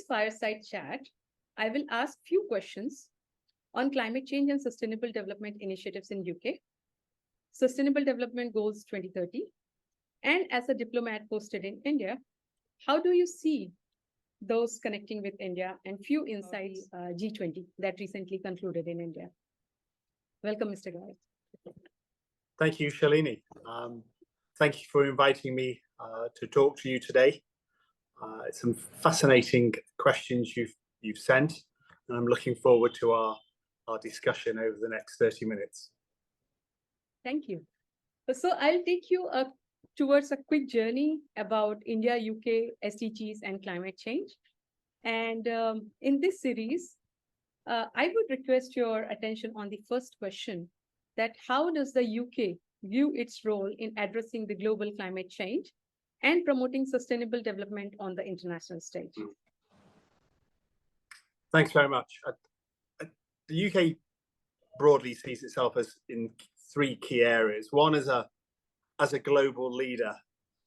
fireside chat, I will ask few questions on climate change and sustainable development initiatives in UK, Sustainable Development Goals 2030, and as a diplomat posted in India, how do you see those connecting with India, and few insights G20 that recently concluded in India. Welcome, Mr. Gareth. Thank you, Shalini. Thank you for inviting me to talk to you today. It's some fascinating questions you've sent, and I'm looking forward to our discussion over the next 30 minutes. Thank you. So I'll take you towards a quick journey about India, UK, SDGs, and climate change. And in this series, I would request your attention on the first question, that how does the UK view its role in addressing the global climate change and promoting sustainable development on the international stage? Thanks very much. The UK broadly sees itself as in three key areas. One is as a global leader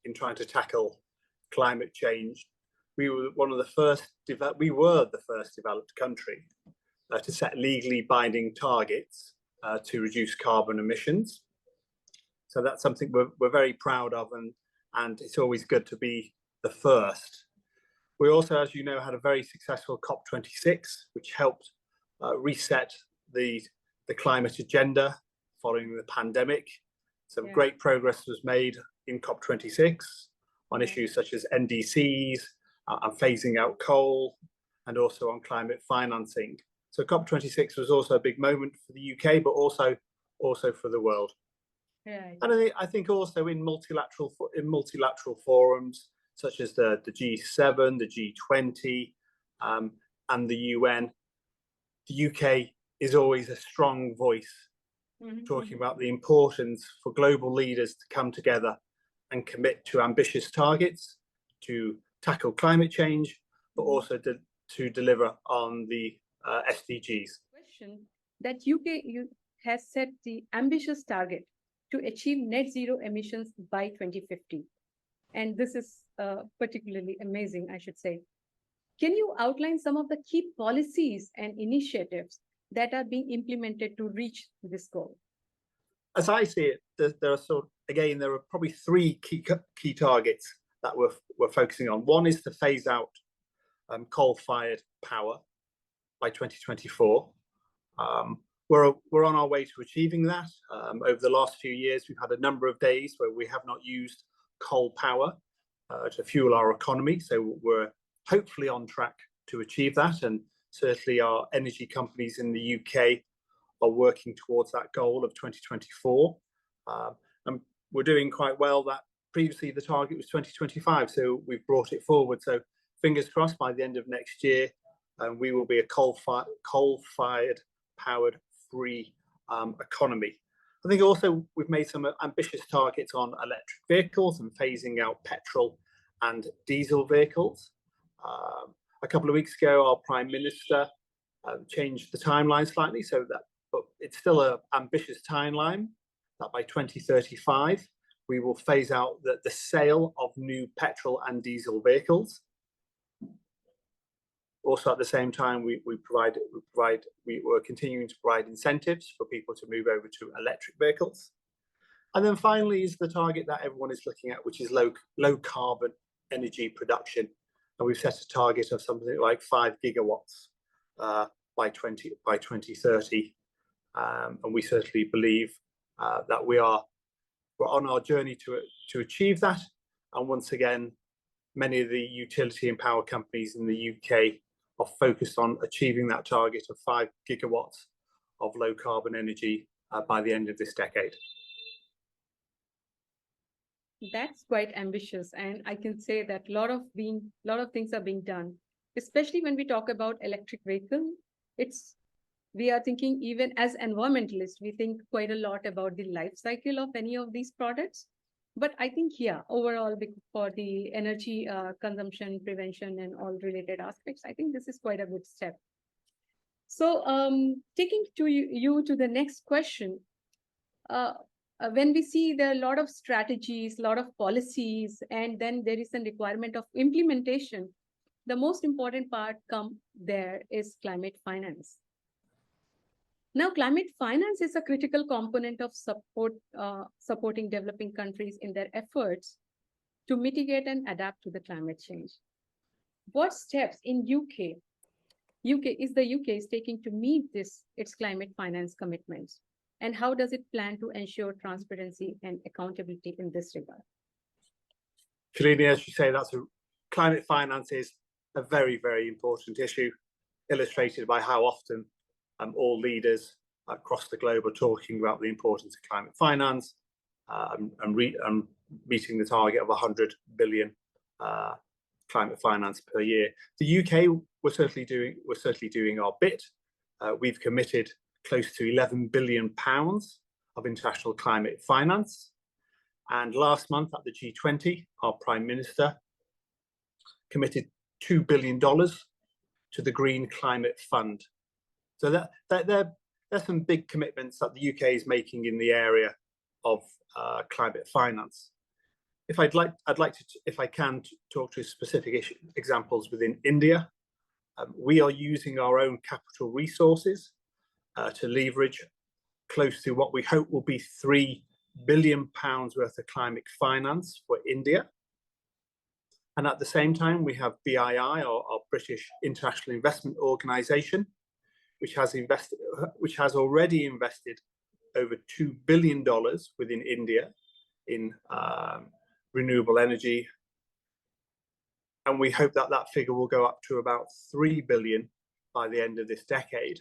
in trying to tackle climate change. We were the first developed country to set legally binding targets to reduce carbon emissions. So that's something we're very proud of, and it's always good to be the first. We also, as you know, had a very successful COP26, which helped reset the climate agenda following the pandemic. Some great progress was made in COP26 on issues such as NDCs and phasing out coal, and also on climate financing. So COP26 was also a big moment for the UK, but also for the world. Right. And I think also in multilateral forums such as the G7, the G20, and the UN, the UK is always a strong voice talking about the importance for global leaders to come together and commit to ambitious targets to tackle climate change, but also to deliver on the SDGs. Question that UK has set the ambitious target to achieve net zero emissions by 2050. And this is particularly amazing, I should say. Can you outline some of the key policies and initiatives that are being implemented to reach this goal? As I see it, there are probably three key targets that we're focusing on. One is to phase out coal-fired power by 2024. We're on our way to achieving that. Over the last few years, we've had a number of days where we have not used coal power to fuel our economy. So we're hopefully on track to achieve that. And certainly our energy companies in the UK are working towards that goal of 2024. And we're doing quite well. That previously the target was 2025. So we've brought it forward. So fingers crossed by the end of next year, we will be a coal-fired powered free economy. I think also we've made some ambitious targets on electric vehicles and phasing out petrol and diesel vehicles. A couple of weeks ago, our Prime Minister changed the timeline slightly, but it's still an ambitious timeline that by 2035 we will phase out the sale of new petrol and diesel vehicles. Also, at the same time, we're continuing to provide incentives for people to move over to electric vehicles. And then finally is the target that everyone is looking at, which is low carbon energy production. And we've set a target of something like 5 gigawatts by 2030. And we certainly believe that we're on our journey to achieve that. And once again, many of the utility and power companies in the UK are focused on achieving that target of 5 gigawatts of low carbon energy by the end of this decade. That's quite ambitious, and I can say that a lot of things are being done, especially when we talk about electric vehicle. We are thinking, even as environmentalists, we think quite a lot about the life cycle of any of these products. But I think, overall, for the energy consumption, prevention, and all related aspects, I think this is quite a good step. So taking you to the next question, when we see there are a lot of strategies, a lot of policies, and then there is a requirement of implementation, the most important part there is climate finance. Now, climate finance is a critical component of supporting developing countries in their efforts to mitigate and adapt to the climate change. What steps in UK is taking to meet its climate finance commitments? And how does it plan to ensure transparency and accountability in this regard? Shalini, as you say, climate finance is a very, very important issue, illustrated by how often all leaders across the globe are talking about the importance of climate finance and meeting the target of 100 billion climate finance per year. The UK, we're certainly doing our bit. We've committed close to £11 billion of international climate finance. And last month at the G20, our Prime Minister committed $2 billion to the Green Climate Fund. So there's some big commitments that the UK is making in the area of climate finance. If I can talk to specific examples within India, we are using our own capital resources to leverage close to what we hope will be £3 billion worth of climate finance for India. And at the same time, we have BII, our British International Investment Organization, which has already invested over $2 billion within India in renewable energy. And we hope that figure will go up to about 3 billion by the end of this decade.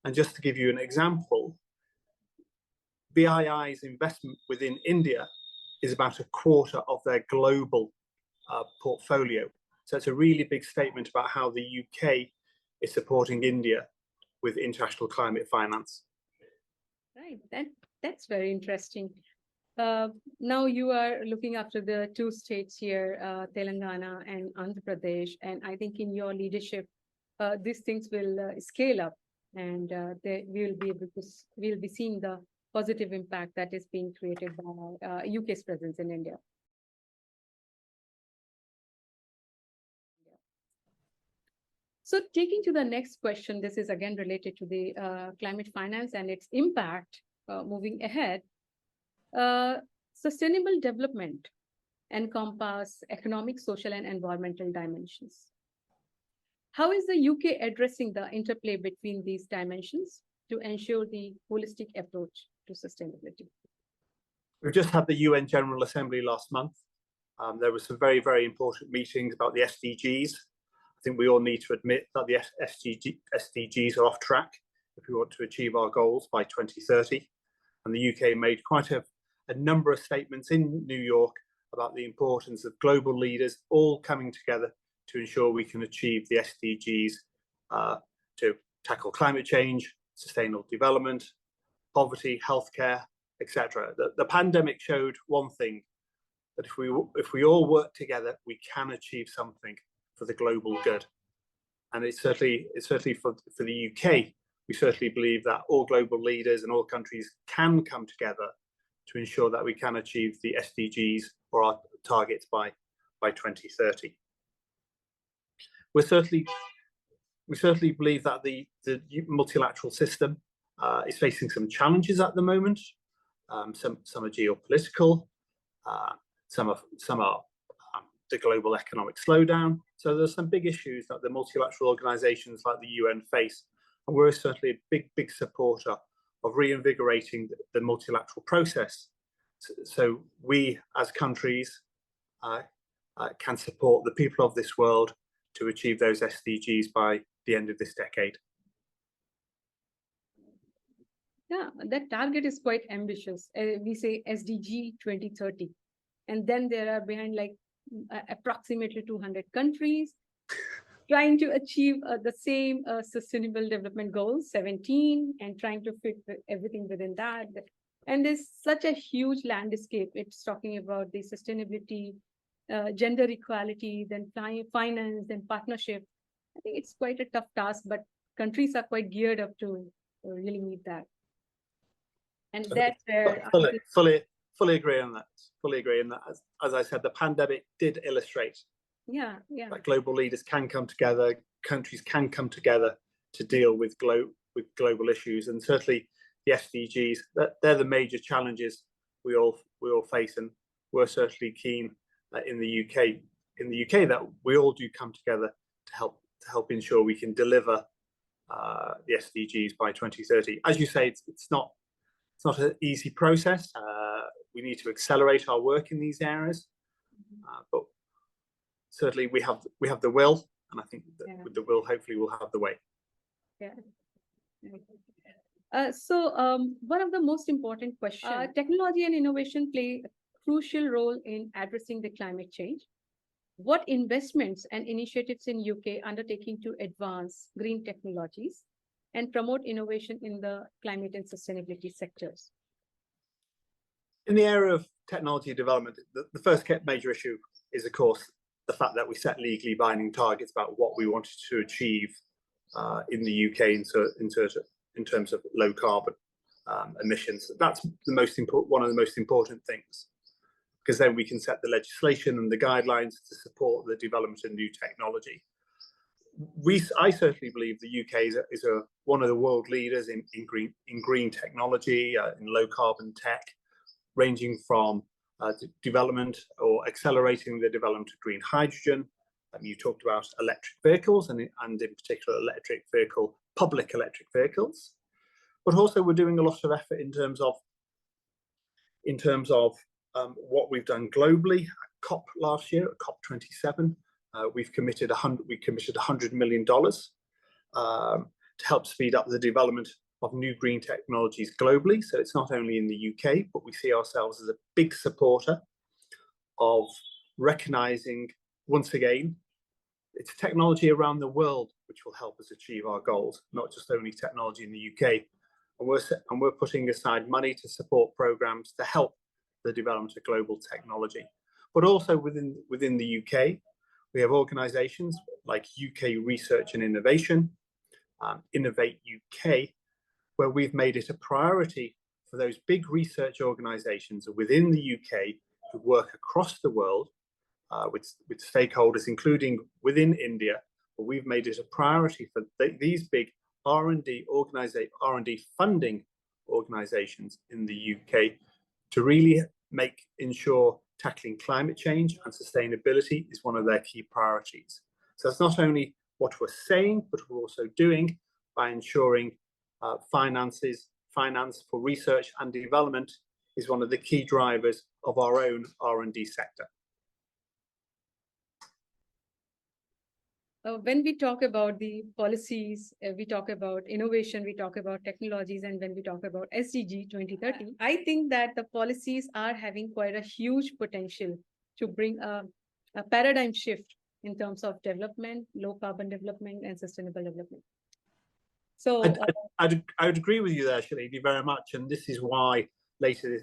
And just to give you an example, BII's investment within India is about a quarter of their global portfolio. So it's a really big statement about how the UK is supporting India with international climate finance. Right, that's very interesting. Now you are looking after the two states here, Telangana and Andhra Pradesh, and I think in your leadership, these things will scale up, and we'll be seeing the positive impact that is being created by UK's presence in India. So taking to the next question, this is again related to the climate finance and its impact moving ahead. Sustainable development encompass economic, social, and environmental dimensions. How is the UK addressing the interplay between these dimensions to ensure the holistic approach to sustainability? We've just had the UN General Assembly last month. There were some very, very important meetings about the SDGs. I think we all need to admit that the SDGs are off track if we want to achieve our goals by 2030. And the UK made quite a number of statements in New York about the importance of global leaders all coming together to ensure we can achieve the SDGs to tackle climate change, sustainable development, poverty, healthcare, etc. The pandemic showed one thing, that if we all work together, we can achieve something for the global good. And it's certainly for the UK, we certainly believe that all global leaders and all countries can come together to ensure that we can achieve the SDGs or our targets by 2030. We certainly believe that the multilateral system is facing some challenges at the moment. Some are geopolitical, some are the global economic slowdown. So there's some big issues that the multilateral organizations like the UN face. And we're certainly a big supporter of reinvigorating the multilateral process. So we as countries can support the people of this world to achieve those SDGs by the end of this decade. Yeah, that target is quite ambitious. We say SDG 2030. And then there are behind like approximately 200 countries trying to achieve the same sustainable development goals, 17, and trying to fit everything within that. And there's such a huge landscape. It's talking about the sustainability, gender equality, then finance, then partnership. I think it's quite a tough task, but countries are quite geared up to really meet that. And that's where fully agree on that. Fully agree on that. As I said, the pandemic did illustrate Yeah, yeah. That global leaders can come together, countries can come together to deal with global issues, and certainly the SDGs. They're the major challenges we all face, and we're certainly keen in the UK that we all do come together to help ensure we can deliver the SDGs by 2030. As you say, it's not an easy process. We need to accelerate our work in these areas, but certainly we have the will, and I think that with the will, hopefully we'll have the way. Yeah. One of the most important questions, technology and innovation play a crucial role in addressing the climate change. What investments and initiatives in UK undertaking to advance green technologies and promote innovation in the climate and sustainability sectors? In the area of technology development, the first major issue is, of course, the fact that we set legally binding targets about what we wanted to achieve in the UK in terms of low carbon emissions. That's one of the most important things, because then we can set the legislation and the guidelines to support the development of new technology. I certainly believe the UK is one of the world leaders in green technology, in low carbon tech, ranging from development or accelerating the development of green hydrogen. You talked about electric vehicles, and in particular public electric vehicles. But also we're doing a lot of effort in terms of what we've done globally. At COP last year, at COP27, we committed $100 million to help speed up the development of new green technologies globally. So it's not only in the UK, but we see ourselves as a big supporter of recognizing, once again, it's technology around the world which will help us achieve our goals, not just only technology in the UK. And we're putting aside money to support programs to help the development of global technology. But also within the UK, we have organisations like UK Research and Innovation, Innovate UK, where we've made it a priority for those big research organisations within the UK to work across the world with stakeholders, including within India. But we've made it a priority for these big R&D funding organisations in the UK to really ensure tackling climate change and sustainability is one of their key priorities. So it's not only what we're saying, but we're also doing by ensuring finance for research and development is one of the key drivers of our own R&D sector. When we talk about the policies, we talk about innovation, we talk about technologies, and when we talk about SDG 2030, I think that the policies are having quite a huge potential to bring a paradigm shift in terms of development, low carbon development, and sustainable development. So I would agree with you there, Shalini, very much. And this is why later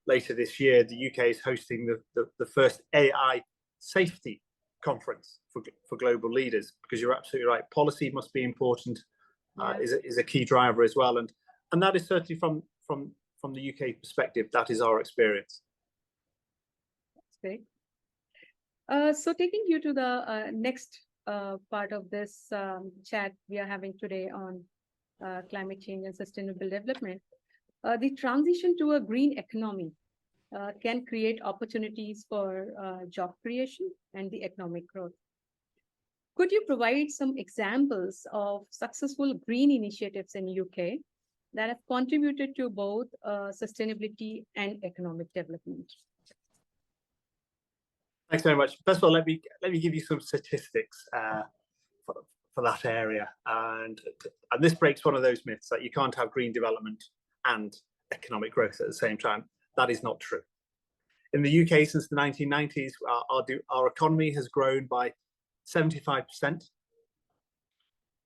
this year, the UK is hosting the first AI safety conference for global leaders, because you're absolutely right. Policy must be important, is a key driver as well. And that is certainly from the UK perspective, that is our experience. That's great. So taking you to the next part of this chat we are having today on climate change and sustainable development, the transition to a green economy can create opportunities for job creation and the economic growth. Could you provide some examples of successful green initiatives in UK that have contributed to both sustainability and economic development? Thanks very much. First of all, let me give you some statistics for that area, and this breaks one of those myths that you can't have green development and economic growth at the same time. That is not true. In the UK, since the 1990s, our economy has grown by 75%,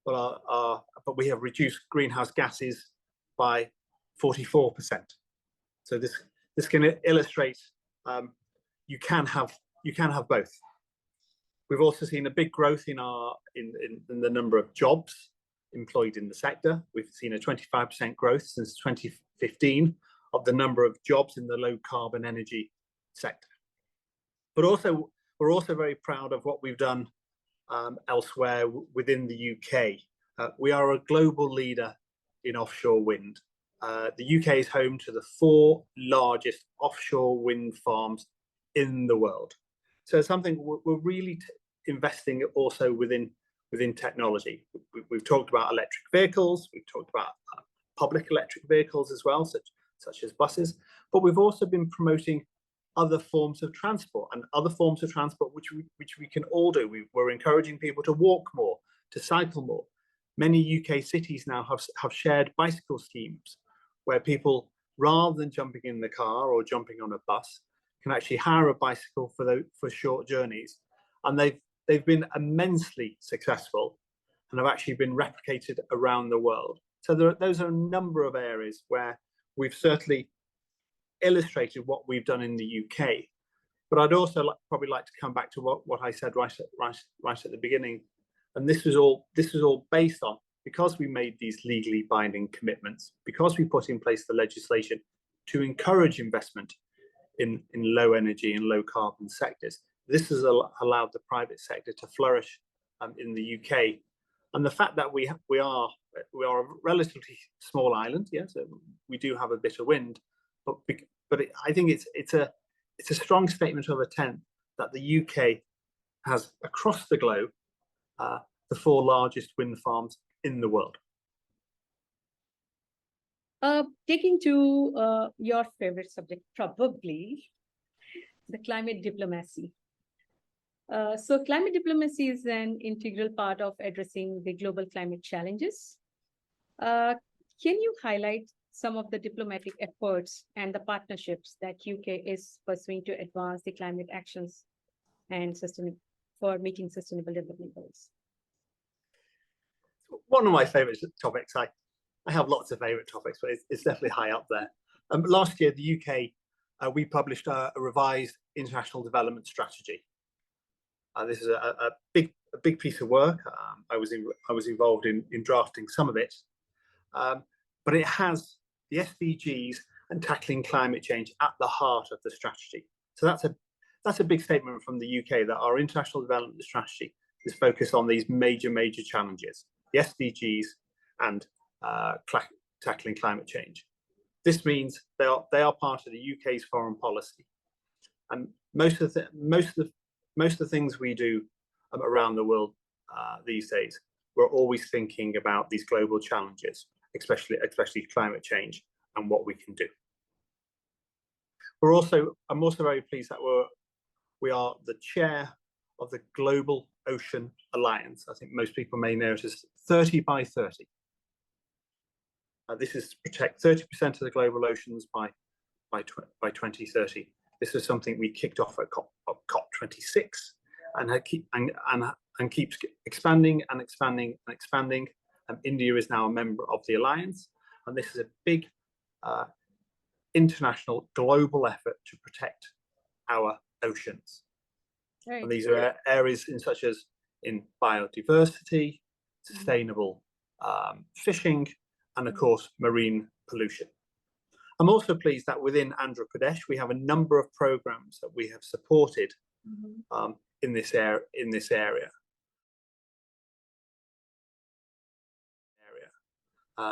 but we have reduced greenhouse gases by 44%. So this can illustrate you can have both. We've also seen a big growth in the number of jobs employed in the sector. We've seen a 25% growth since 2015 of the number of jobs in the low carbon energy sector. But also, we're also very proud of what we've done elsewhere within the UK. We are a global leader in offshore wind. The UK is home to the 4 largest offshore wind farms in the world. So it's something we're really investing also within technology. We've talked about electric vehicles, we've talked about public electric vehicles as well, such as buses, but we've also been promoting other forms of transport which we can all do. We're encouraging people to walk more, to cycle more. Many UK cities now have shared bicycle schemes where people, rather than jumping in the car or jumping on a bus, can actually hire a bicycle for short journeys, and they've been immensely successful and have actually been replicated around the world. So those are a number of areas where we've certainly illustrated what we've done in the UK. But I'd also probably like to come back to what I said right at the beginning, and this was all based on, because we made these legally binding commitments, because we put in place the legislation to encourage investment in low energy and low carbon sectors. This has allowed the private sector to flourish in the UK. And the fact that we are a relatively small island, yes, we do have a bit of wind, but I think it's a strong statement of intent that the UK has, across the globe, the 4 largest wind farms in the world. Taking to your favorite subject, probably the climate diplomacy. So climate diplomacy is an integral part of addressing the global climate challenges. Can you highlight some of the diplomatic efforts and the partnerships that UK is pursuing to advance the climate actions and for meeting sustainable development goals? One of my favorite topics, I have lots of favorite topics, but it's definitely high up there. Last year, the UK, we published a revised international development strategy. This is a big piece of work. I was involved in drafting some of it, but it has the SDGs and tackling climate change at the heart of the strategy. So that's a big statement from the UK, that our international development strategy is focused on these major challenges, the SDGs and tackling climate change. This means they are part of the UK's foreign policy, and most of the things we do around the world these days, we're always thinking about these global challenges, especially climate change, and what we can do. I'm also very pleased that we are the chair of the Global Ocean Alliance. I think most people may know it as 30 by 30. This is to protect 30% of the global oceans by 2030. This is something we kicked off at COP26 and keeps expanding and expanding and expanding. India is now a member of the alliance, and this is a big international global effort to protect our oceans. Right. And these are areas such as in biodiversity, sustainable fishing, and of course marine pollution. I'm also pleased that within Andhra Pradesh we have a number of programs that we have supported in this area.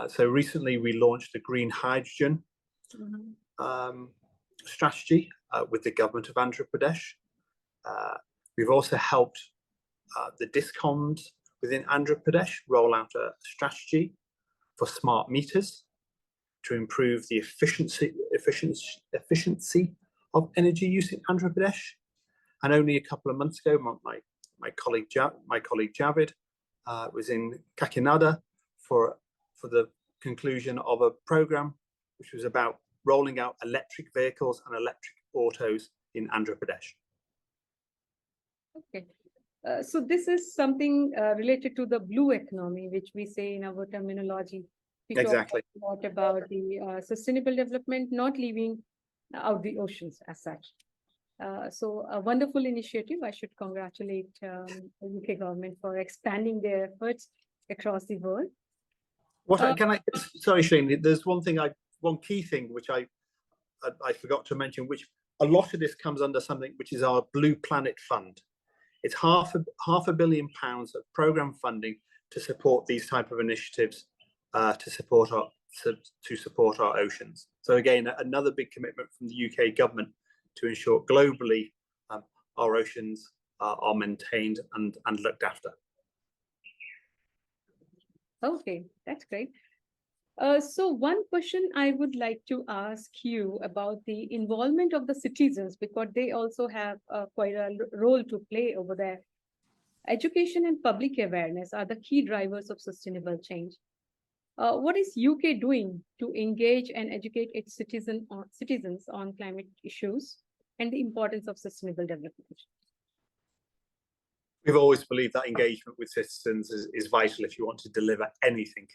So recently we launched a green hydrogen strategy with the government of Andhra Pradesh. We've also helped the discoms within Andhra Pradesh roll out a strategy for smart meters to improve the efficiency of energy use in Andhra Pradesh. And only a couple of months ago, my colleague Javid was in Kakinada for the conclusion of a program which was about rolling out electric vehicles and electric autos in Andhra Pradesh. Okay. So this is something related to the blue economy, which we say in our terminology. We exactly. talk a lot about the sustainable development, not leaving out the oceans as such. So a wonderful initiative. I should congratulate the UK government for expanding their efforts across the world. Sorry, Shane, there's one key thing which I forgot to mention, which a lot of this comes under something which is our Blue Planet Fund. It's half a billion pounds of programme funding to support these type of initiatives, to support our oceans. So again, another big commitment from the UK government to ensure globally our oceans are maintained and looked after. Okay, that's great. So one question I would like to ask you about the involvement of the citizens, because they also have quite a role to play over there. Education and public awareness are the key drivers of sustainable change. What is UK doing to engage and educate its citizens on climate issues and the importance of sustainable development? We've always believed that engagement with citizens is vital if you want to deliver anything,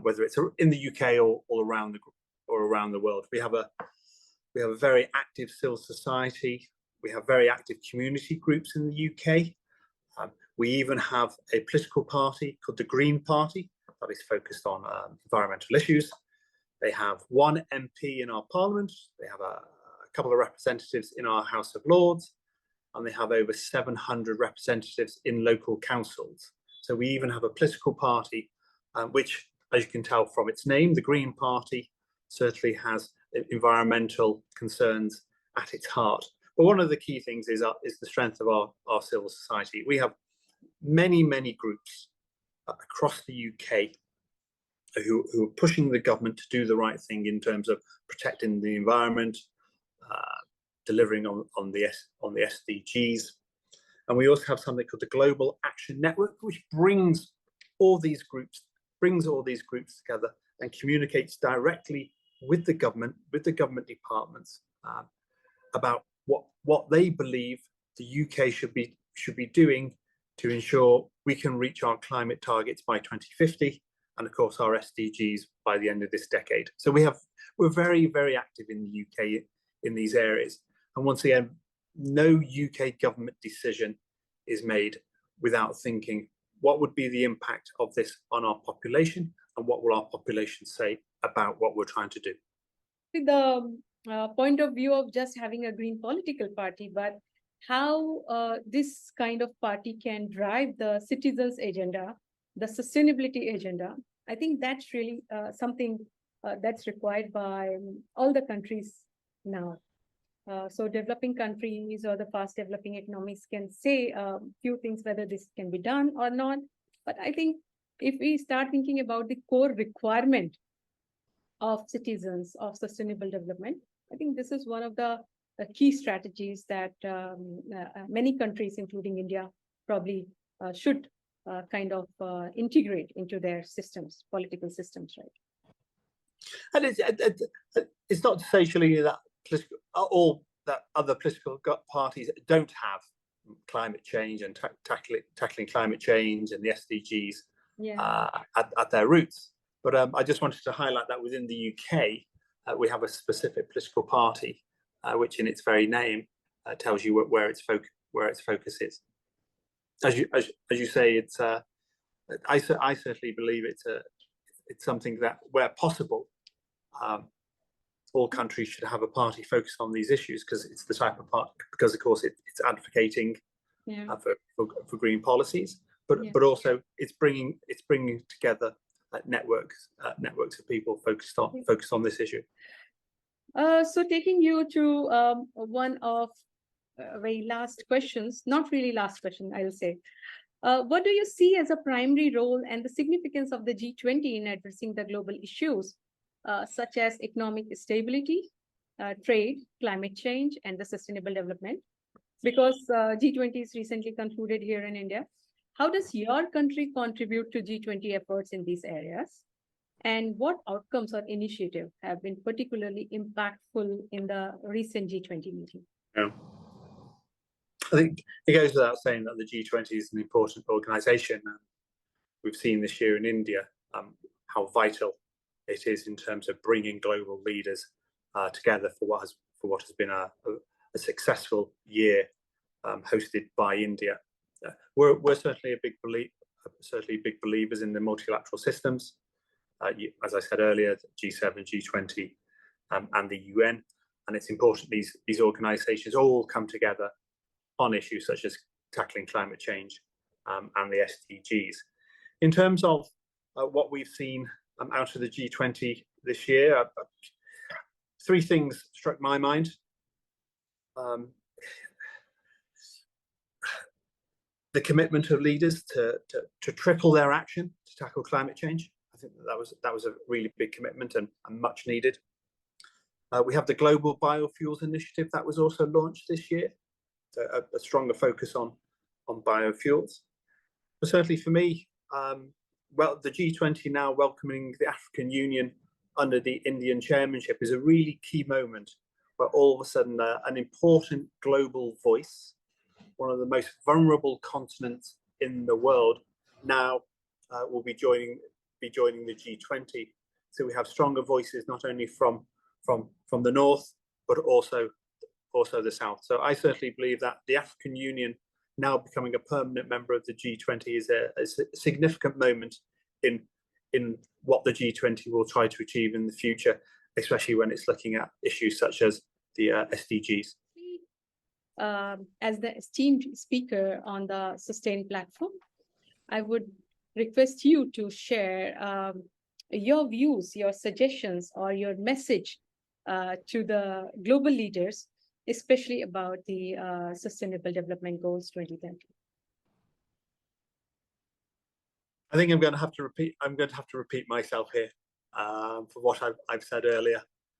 whether it's in the UK or around the world. We have a very active civil society. We have very active community groups in the UK. We even have a political party called the Green Party that is focused on environmental issues. They have one MP in our Parliament. They have a couple of representatives in our House of Lords, and they have over 700 representatives in local councils. So we even have a political party, which, as you can tell from its name, the Green Party certainly has environmental concerns at its heart. But one of the key things is the strength of our civil society. We have many groups across the UK who are pushing the government to do the right thing in terms of protecting the environment, delivering on the SDGs. And we also have something called the Global Action Network, which brings all these groups together and communicates directly with the government departments about what they believe the UK should be doing to ensure we can reach our climate targets by 2050, and of course our SDGs by the end of this decade. So we're very active in the UK in these areas. And once again, no UK government decision is made without thinking what would be the impact of this on our population, and what will our population say about what we're trying to do. The point of view of just having a green political party, but how this kind of party can drive the citizens' agenda, the sustainability agenda, I think that's really something that's required by all the countries now. So developing countries or the fast developing economies can say a few things whether this can be done or not. But I think if we start thinking about the core requirement of citizens of sustainable development, I think this is one of the key strategies that many countries, including India, probably should kind of integrate into their systems, political systems, right? And it's not to say, surely, that other political parties don't have climate change and tackling climate change and the SDGs at their roots. But I just wanted to highlight that within the UK, we have a specific political party, which in its very name tells you where its focus is. As you say, it's I certainly believe it's something that, where possible, all countries should have a party focused on these issues, because it's the type of party, because of course it's advocating for green policies, but also it's bringing together networks of people focused on this issue. So taking you to one of very last questions, not really last question, I'll say. What do you see as a primary role and the significance of the G20 in addressing the global issues, such as economic stability, trade, climate change, and the sustainable development? Because G20 is recently concluded here in India. How does your country contribute to G20 efforts in these areas? And what outcomes or initiatives have been particularly impactful in the recent G20 meeting? Yeah. I think it goes without saying that the G20 is an important organisation. We've seen this year in India how vital it is in terms of bringing global leaders together for what has been a successful year hosted by India. We're certainly big believers in the multilateral systems. As I said earlier, G7, G20, and the UN. and it's important these organisations all come together on issues such as tackling climate change and the SDGs. In terms of what we've seen out of the G20 this year, three things struck my mind. The commitment of leaders to triple their action to tackle climate change. I think that was a really big commitment and much needed. We have the Global Biofuels Initiative that was also launched this year, so a stronger focus on biofuels. But certainly for me, well, the G20 now welcoming the African Union under the Indian chairmanship is a really key moment where all of a sudden an important global voice, one of the most vulnerable continents in the world, now will be joining the G20. So we have stronger voices not only from the north, but also the south. So I certainly believe that the African Union now becoming a permanent member of the G20 is a significant moment in what the G20 will try to achieve in the future, especially when it's looking at issues such as the SDGs. As the esteemed speaker on the Sustain platform, I would request you to share your views, your suggestions, or your message to the global leaders, especially about the Sustainable Development Goals 2030. I think I'm going to have to repeat myself here for what I've said earlier.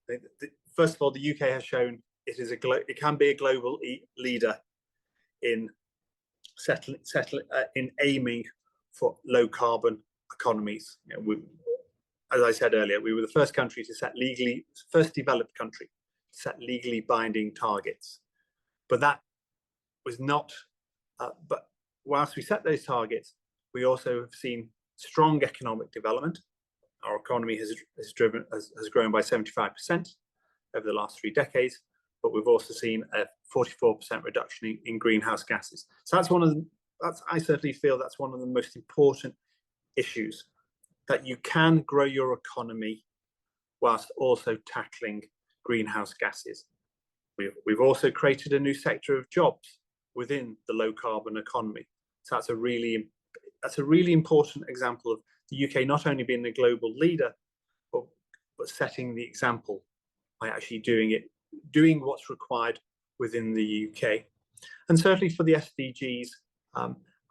I think first of all, the UK has shown it can be a global leader in in aiming for low carbon economies. You know, as I said earlier, we were the first country to first developed country to set legally binding targets. But that was not. But whilst we set those targets, we also have seen strong economic development. Our economy has grown by 75% over the last 3 decades, but we've also seen a 44% reduction in greenhouse gases. So I certainly feel that's one of the most important issues, that you can grow your economy whilst also tackling greenhouse gases. We've also created a new sector of jobs within the low carbon economy. So that's a really important example of the UK not only being a global leader, but setting the example by actually doing what's required within the UK. And certainly for the SDGs,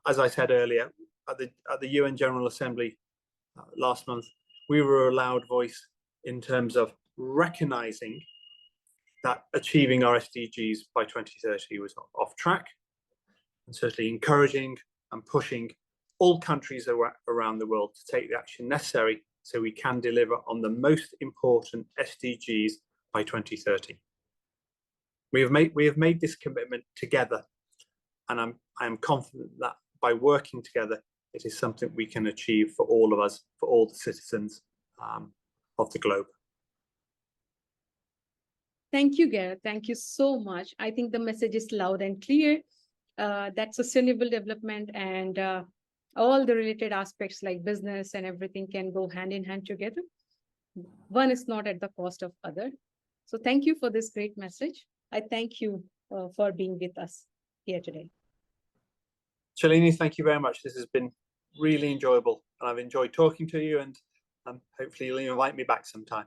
as I said earlier, at the UN General Assembly last month, we were a loud voice in terms of recognizing that achieving our SDGs by 2030 was off track, and certainly encouraging and pushing all countries around the world to take the action necessary so we can deliver on the most important SDGs by 2030. We have made this commitment together, and I am confident that by working together, it is something we can achieve for all of us, for all the citizens of the globe. Thank you, Gareth. Thank you so much. I think the message is loud and clear that sustainable development and all the related aspects like business and everything can go hand in hand together. One is not at the cost of other. So thank you for this great message. I thank you for being with us here today. Shalini, thank you very much. This has been really enjoyable, and I've enjoyed talking to you, and hopefully you'll invite me back sometime.